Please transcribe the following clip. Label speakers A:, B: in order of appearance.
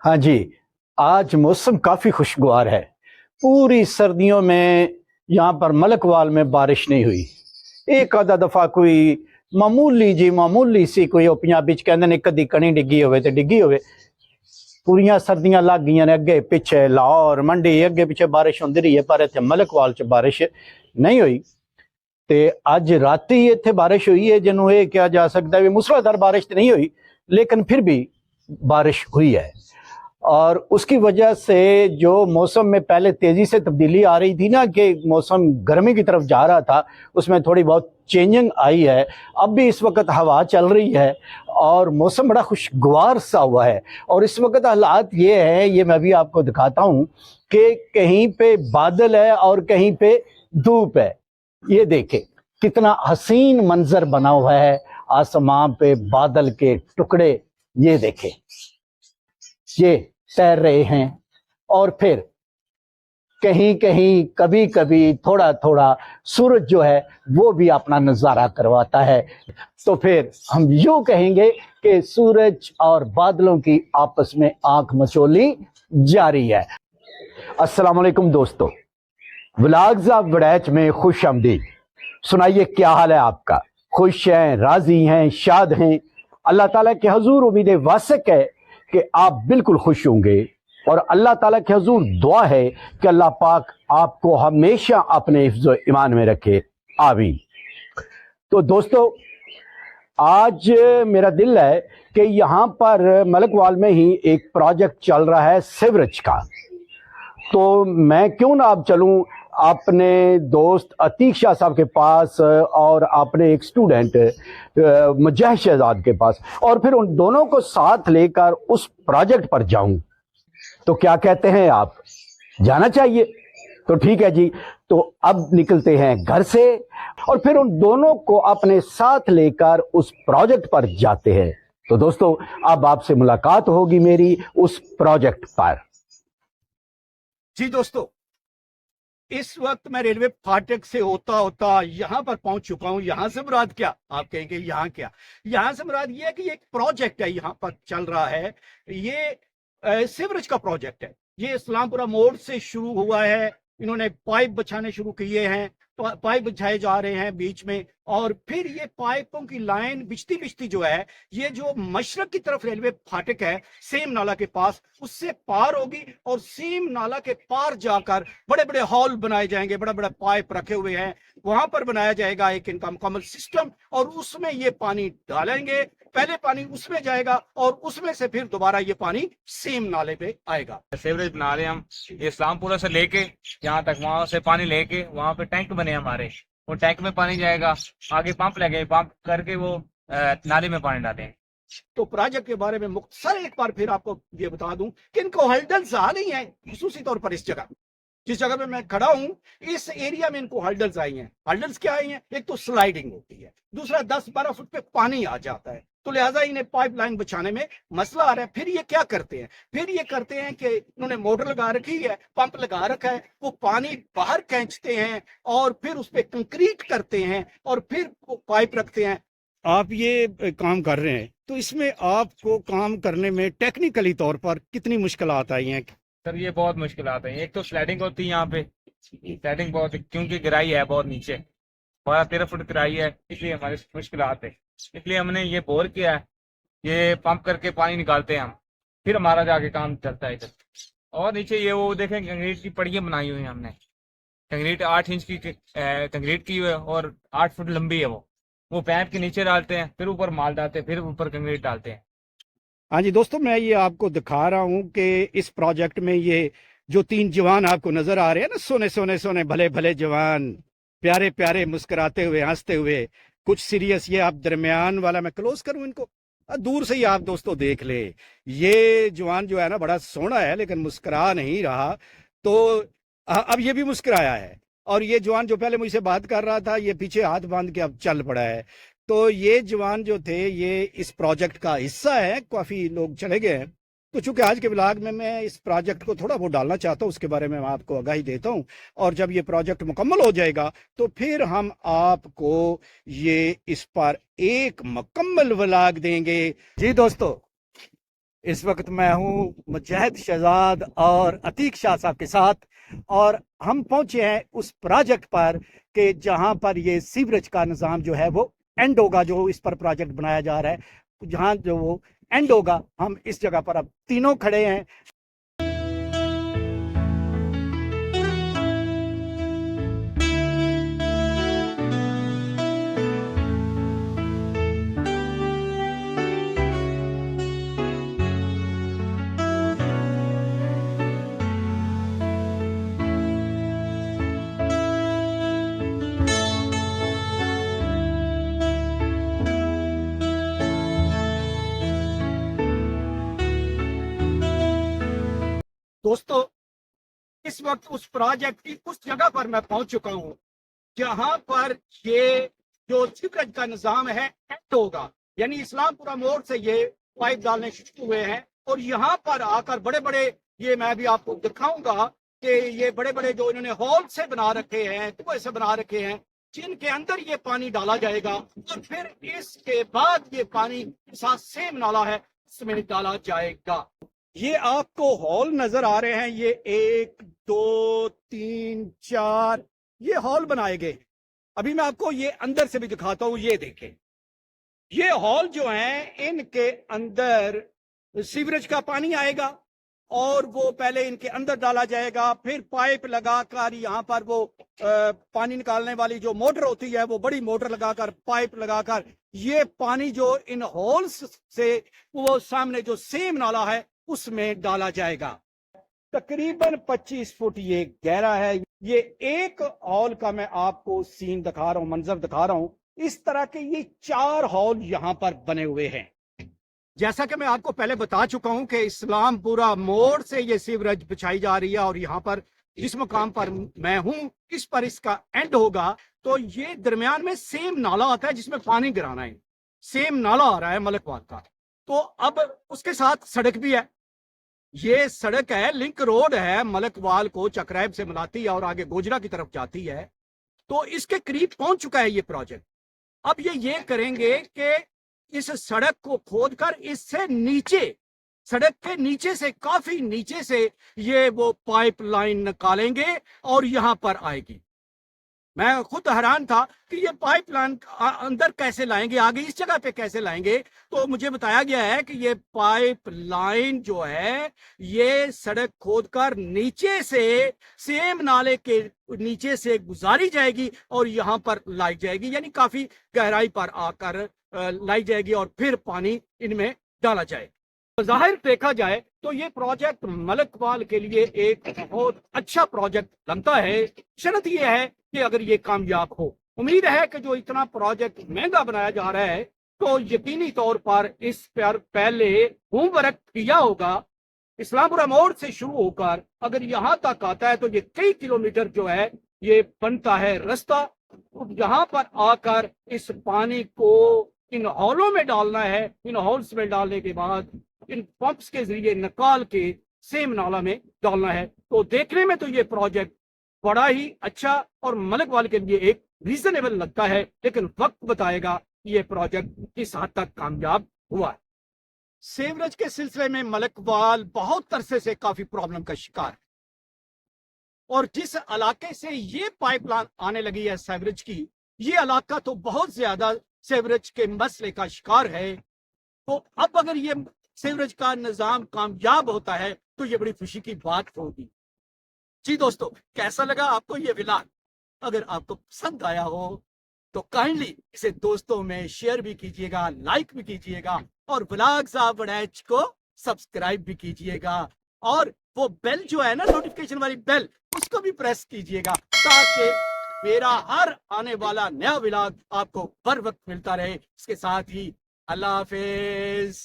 A: हाँ जी। आज मौसम काफी खुशगवार है। पूरी सर्दियों में यहाँ पर मलकवाल में बारिश नहीं हुई। एक आधा दफा कोई मामूली सी कोई पंजाबी च कहंदे ने कदी कणी डिग्गी होवे ते डिग्गी होवे। पूरियां सर्दियां लग गई ने, अगे पिछे लाहौर मंडी अगे पिछे बारिश होंदी रही है, पर इत्थे मलकवाल च बारिश नहीं हुई। ते अज राती इत्थे बारिश हुई है, जिन्हों ये कहा जा सकता है मूसलाधार बारिश तो नहीं हुई, लेकिन फिर भी बारिश हुई है। और उसकी वजह से जो मौसम में पहले तेजी से तब्दीली आ रही थी ना, कि मौसम गर्मी की तरफ जा रहा था, उसमें थोड़ी बहुत चेंजिंग आई है। अब भी इस वक्त हवा चल रही है और मौसम बड़ा खुशगवार सा हुआ है। और इस वक्त हालात ये है, ये मैं भी आपको दिखाता हूँ कि कहीं पे बादल है और कहीं पे धूप है। ये देखें कितना हसीन मंजर बना हुआ है, आसमां पे बादल के टुकड़े ये देखें, ये तैर रहे हैं। और फिर कहीं कहीं कभी कभी थोड़ा थोड़ा सूरज जो है वो भी अपना नजारा करवाता है। तो फिर हम यूं कहेंगे कि सूरज और बादलों की आपस में आंख मचोली जारी है। अस्सलाम वालेकुम दोस्तों, व्लॉग्स ऑफ वड़ैच में खुश आमदीद। सुनाइए क्या हाल है आपका? खुश हैं, राजी हैं, शाद हैं? अल्लाह ताला के हजूर उम्मीद वासिक है कि आप बिल्कुल खुश होंगे। और अल्लाह ताला के हजूर दुआ है कि अल्लाह पाक आपको हमेशा अपने हिफ्ज़ व ईमान में रखे, आमीन। तो दोस्तों, आज मेरा दिल है कि यहाँ पर मलकवाल में ही एक प्रोजेक्ट चल रहा है सीवरेज का। तो मैं क्यों ना अब चलूं अपने दोस्त अतीक शाह साहब के पास और अपने एक स्टूडेंट मुजाहिद शहजाद के पास, और फिर उन दोनों को साथ लेकर उस प्रोजेक्ट पर जाऊं। तो क्या कहते हैं आप, जाना चाहिए? तो ठीक है जी, तो अब निकलते हैं घर से और फिर उन दोनों को अपने साथ लेकर उस प्रोजेक्ट पर जाते हैं। तो दोस्तों, अब आपसे मुलाकात होगी मेरी उस प्रोजेक्ट पर।
B: जी दोस्तों, इस वक्त मैं रेलवे फाटक से होता होता यहाँ पर पहुंच चुका हूँ। यहाँ से मुराद क्या, आप कहेंगे यहाँ क्या? यहाँ से मुराद ये है कि एक प्रोजेक्ट है यहाँ पर चल रहा है। ये सीवरेज का प्रोजेक्ट है। ये इस्लामपुरा मोड़ से शुरू हुआ है। इन्होंने पाइप बिछाने शुरू किए हैं, पाइप बिछाए जा रहे हैं बीच में, और फिर ये पाइपों की लाइन बिछती बिछती जो है, ये जो मशरक की तरफ रेलवे फाटक है सेम नाला के पास, उससे पार होगी और सेम नाला के पार जाकर बड़े बड़े हॉल बनाए जाएंगे। बड़ा बड़ा पाइप रखे हुए हैं, वहां पर बनाया जाएगा एक इनका मुकम्मल सिस्टम, और उसमें ये पानी डालेंगे। पहले पानी उसमें जाएगा और उसमें से फिर दोबारा ये पानी सेम नाले पे आएगा।
C: सीवरेज बना रहे हैं हम, ये इस्लामपुरा से लेके यहाँ तक, वहां से पानी लेके वहां पे टैंक बने हमारे, वो टैंक में पानी जाएगा, आगे पंप लगे, पंप करके वो नाले में पानी डालें।
B: तो प्रोजेक्ट के बारे में मुख्तसर एक बार फिर आपको ये बता दूं कि इनको हर्डल्स आ नहीं है, खुसूसी तौर पर इस जगह, जिस जगह पे मैं खड़ा हूं, इस एरिया में इनको हर्डल्स आई हैं। हर्डल्स क्या आई हैं? एक तो स्लाइडिंग होती है, दूसरा 10-12 फुट पे पानी आ जाता है, तो लिहाजा इन्हें पाइपलाइन बिछाने में मसला आ रहा है। फिर ये क्या करते हैं? फिर ये करते हैं कि इन्होंने मोटर लगा रखी है, पंप लगा रखा है, वो पानी बाहर खींचते हैं और फिर उस पर कंक्रीट करते हैं और फिर वो पाइप रखते हैं। आप ये काम कर रहे हैं, तो इसमें आपको काम करने में टेक्निकली तौर पर कितनी मुश्किलात आई हैं?
C: सर ये बहुत मुश्किल आते हैं। एक तो स्लाइडिंग होती है यहाँ पे, स्लाइडिंग बहुत, क्योंकि गिराई है बहुत नीचे, 12-13 फुट गिराई है, इसलिए हमारी मुश्किल आते हैं। इसलिए हमने ये बोर किया है, ये पंप करके पानी निकालते हैं हम, फिर हमारा जाके काम चलता है इधर। और नीचे ये वो देखें, कंक्रीट की पड़ियाँ बनाई हुई हैं हमने, कंक्रीट 8 इंच की कंक्रीट की हुई है और 8 फुट लंबी है। वो पैप के नीचे डालते हैं, फिर ऊपर माल डालते हैं, फिर ऊपर कंक्रीट डालते हैं।
B: हाँ जी दोस्तों, मैं ये आपको दिखा रहा हूँ कि इस प्रोजेक्ट में ये जो 3 जवान आपको नजर आ रहे हैं ना, सोने सोने सोने भले भले जवान, प्यारे प्यारे, मुस्कुराते हुए, हंसते हुए, कुछ सीरियस। ये आप दरमियान वाला मैं क्लोज करूं इनको, दूर से ही आप दोस्तों देख ले। ये जवान जो है ना, बड़ा सोना है लेकिन मुस्कुरा नहीं रहा। तो अब ये भी मुस्कुराया है, और ये जवान जो पहले मुझसे बात कर रहा था, ये पीछे हाथ बांध के अब चल पड़ा है। तो ये जवान जो थे, ये इस प्रोजेक्ट का हिस्सा है। काफी लोग चले गए हैं, तो चूंकि आज के ब्लॉग में मैं इस प्रोजेक्ट को थोड़ा बहुत डालना चाहता हूँ, उसके बारे में मैं आपको आगाही देता हूँ। और जब ये प्रोजेक्ट मुकम्मल हो जाएगा तो फिर हम आपको ये इस पर एक मुकम्मल व्लॉग देंगे। जी दोस्तों, इस वक्त मैं हूँ मुजाहिद शहजाद और अतीक शाह साहब के साथ, और हम पहुंचे हैं उस प्रोजेक्ट पर कि जहां पर ये सीवरेज का निज़ाम जो है वो एंड होगा, जो इस पर प्रोजेक्ट बनाया जा रहा है जहां जो वो एंड होगा। हम इस जगह पर अब तीनों खड़े हैं। दोस्तों, इस वक्त उस प्रोजेक्ट की उस जगह पर मैं पहुंच चुका हूं जहां पर ये जो सीवरेज का निजाम है एंड होगा, यानी इस्लामपुरा मोड़ से ये पाइप डालने शुरू हुए हैं और यहाँ पर आकर बड़े बड़े, ये मैं भी आपको दिखाऊंगा कि ये बड़े बड़े जो इन्होंने हॉल से बना रखे हैं, कुएं से बना रखे हैं, जिनके अंदर ये पानी डाला जाएगा और फिर इसके बाद ये पानी साथ सेम नाला है इसमें डाला जाएगा। ये आपको हॉल नजर आ रहे हैं, ये 1 2 3 4 ये हॉल बनाए गए। अभी मैं आपको ये अंदर से भी दिखाता हूं। ये देखें, ये हॉल जो हैं इनके अंदर सीवरेज का पानी आएगा और वो पहले इनके अंदर डाला जाएगा, फिर पाइप लगाकर यहाँ पर वो पानी निकालने वाली जो मोटर होती है वो बड़ी मोटर लगाकर पाइप लगाकर ये पानी जो इन होल्स से वो सामने जो सेम नाला है उसमें डाला जाएगा। तकरीबन 25 फुट ये गहरा है। ये एक हॉल का मैं आपको सीन दिखा रहा हूं, मंजर दिखा रहा हूं। इस तरह के ये 4 हॉल यहां पर बने हुए हैं। जैसा कि मैं आपको पहले बता चुका हूं कि इस्लामपुरा मोड़ से ये सीवरेज बिछाई जा रही है और यहां पर जिस मकाम पर मैं हूं इस पर इसका एंड होगा। तो ये दरमियान में सेम नाला आता है जिसमें पानी गिराना है, सेम नाला आ रहा है मलकवाल का। तो अब उसके साथ सड़क भी है, ये सड़क है, लिंक रोड है, मलकवाल को चक्राइब से मिलाती है और आगे गोजरा की तरफ जाती है। तो इसके करीब पहुंच चुका है ये प्रोजेक्ट। अब ये करेंगे कि इस सड़क को खोदकर इससे नीचे, सड़क के नीचे से, काफी नीचे से ये वो पाइप लाइन निकालेंगे और यहां पर आएगी। मैं खुद हैरान था कि ये पाइप लाइन अंदर कैसे लाएंगे, आगे इस जगह पे कैसे लाएंगे। तो मुझे बताया गया है कि ये पाइप लाइन जो है ये सड़क खोदकर नीचे से सेम नाले के नीचे से गुजारी जाएगी और यहाँ पर लाई जाएगी, यानी काफी गहराई पर आकर लाई जाएगी और फिर पानी इनमें डाला जाए। जाहिर देखा जाए तो ये प्रोजेक्ट मलकवाल के लिए एक बहुत अच्छा प्रोजेक्ट बनता है। शर्त यह है कि अगर ये कामयाब हो, उम्मीद है कि जो इतना प्रोजेक्ट महंगा बनाया जा रहा है तो यकीनी तौर पर इस पर पहले होमवर्क किया होगा। इस्लामपुरा मोड़ से शुरू होकर अगर यहाँ तक आता है तो ये कई किलोमीटर जो है ये बनता है रास्ता। यहाँ पर आकर इस पानी को इन हॉलों में डालना है, इन हॉल्स में डालने के बाद इन पंप्स के जरिए निकाल के सेम नाला में डालना है। तो देखने में तो ये प्रोजेक्ट बड़ा ही अच्छा और मलकवाल के लिए एक रीजनेबल लगता है, लेकिन वक्त बताएगा ये प्रोजेक्ट किस हद तक कामयाब हुआ है। सीवरेज के सिलसिले में मलकवाल बहुत अरसे से काफी प्रॉब्लम का शिकार है और जिस इलाके से ये पाइपलाइन आने लगी है सीवरेज की, ये इलाका तो बहुत ज्यादा सीवरेज के मसले का शिकार है। तो अब अगर ये सीवरेज का निजाम कामयाब होता है तो ये बड़ी खुशी की बात होगी। जी दोस्तों, कैसा लगा आपको ये व्लॉग? अगर आपको पसंद आया हो तो काइंडली इसे दोस्तों में शेयर भी कीजिएगा, लाइक भी कीजिएगा और व्लॉग्स ऑफ वड़ैच को सब्सक्राइब भी कीजिएगा और वो बेल जो है ना, नोटिफिकेशन वाली बेल, उसको भी प्रेस कीजिएगा ताकि मेरा हर आने वाला नया व्लॉग आपको बर वक्त मिलता रहे। इसके साथ ही अल्लाह हाफिज।